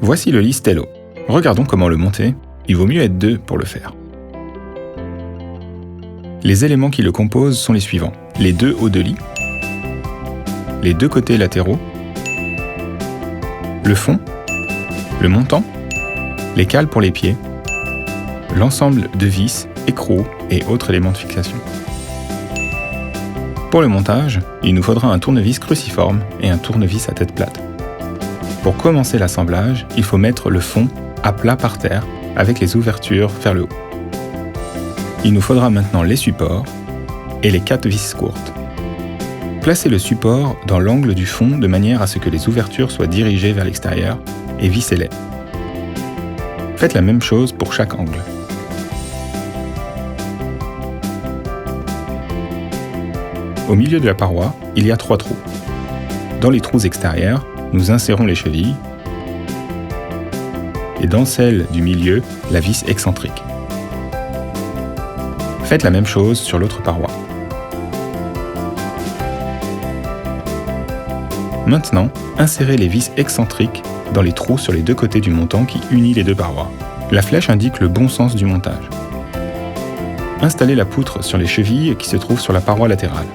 Voici le lit Stello. Regardons comment le monter. Il vaut mieux être deux pour le faire. Les éléments qui le composent sont les suivants. Les deux hauts de lit, les deux côtés latéraux, le fond, le montant, les cales pour les pieds, l'ensemble de vis, écrous et autres éléments de fixation. Pour le montage, il nous faudra un tournevis cruciforme et un tournevis à tête plate. Pour commencer l'assemblage, il faut mettre le fond à plat par terre avec les ouvertures vers le haut. Il nous faudra maintenant les supports et les 4 vis courtes. Placez le support dans l'angle du fond de manière à ce que les ouvertures soient dirigées vers l'extérieur et vissez-les. Faites la même chose pour chaque angle. Au milieu de la paroi, il y a 3 trous. Dans les trous extérieurs, nous insérons les chevilles et dans celle du milieu, la vis excentrique. Faites la même chose sur l'autre paroi. Maintenant, insérez les vis excentriques dans les trous sur les deux côtés du montant qui unit les deux parois. La flèche indique le bon sens du montage. Installez la poutre sur les chevilles qui se trouvent sur la paroi latérale.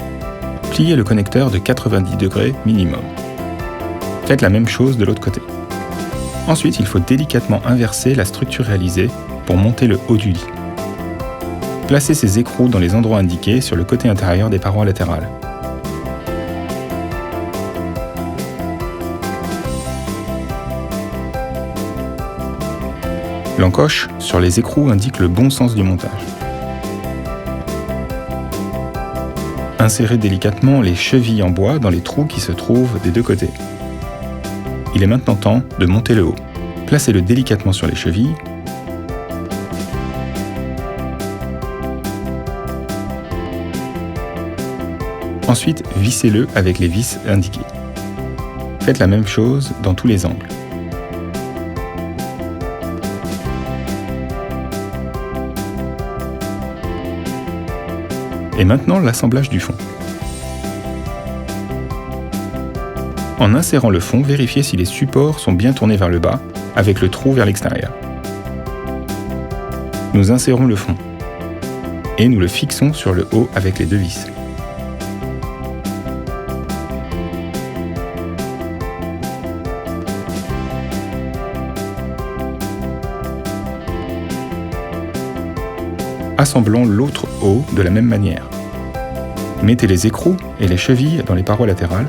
Pliez le connecteur de 90 degrés minimum. Faites la même chose de l'autre côté. Ensuite, il faut délicatement inverser la structure réalisée pour monter le haut du lit. Placez ces écrous dans les endroits indiqués sur le côté intérieur des parois latérales. L'encoche sur les écrous indique le bon sens du montage. Insérez délicatement les chevilles en bois dans les trous qui se trouvent des deux côtés. Il est maintenant temps de monter le haut. Placez-le délicatement sur les chevilles. Ensuite, vissez-le avec les vis indiquées. Faites la même chose dans tous les angles. Et maintenant, l'assemblage du fond. En insérant le fond, vérifiez si les supports sont bien tournés vers le bas, avec le trou vers l'extérieur. Nous insérons le fond et nous le fixons sur le haut avec les deux vis. Assemblons l'autre haut de la même manière. Mettez les écrous et les chevilles dans les parois latérales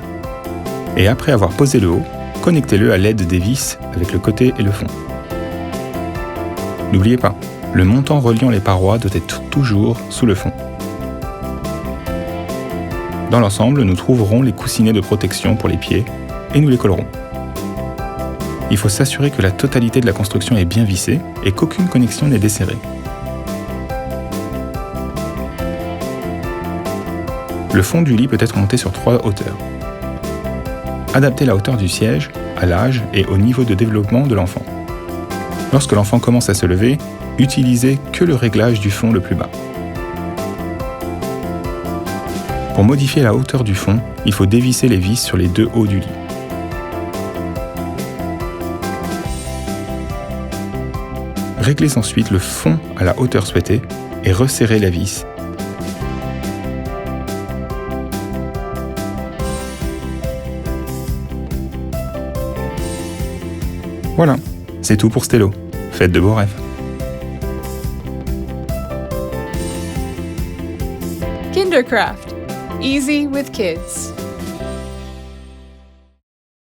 et après avoir posé le haut, connectez-le à l'aide des vis avec le côté et le fond. N'oubliez pas, le montant reliant les parois doit être toujours sous le fond. Dans l'ensemble, nous trouverons les coussinets de protection pour les pieds et nous les collerons. Il faut s'assurer que la totalité de la construction est bien vissée et qu'aucune connexion n'est desserrée. Le fond du lit peut être monté sur 3 hauteurs. Adaptez la hauteur du siège à l'âge et au niveau de développement de l'enfant. Lorsque l'enfant commence à se lever, utilisez que le réglage du fond le plus bas. Pour modifier la hauteur du fond, il faut dévisser les vis sur les 2 hauts du lit. Réglez ensuite le fond à la hauteur souhaitée et resserrez la vis. Voilà, c'est tout pour Stello. Faites de beaux rêves. Kindercraft. Easy with kids.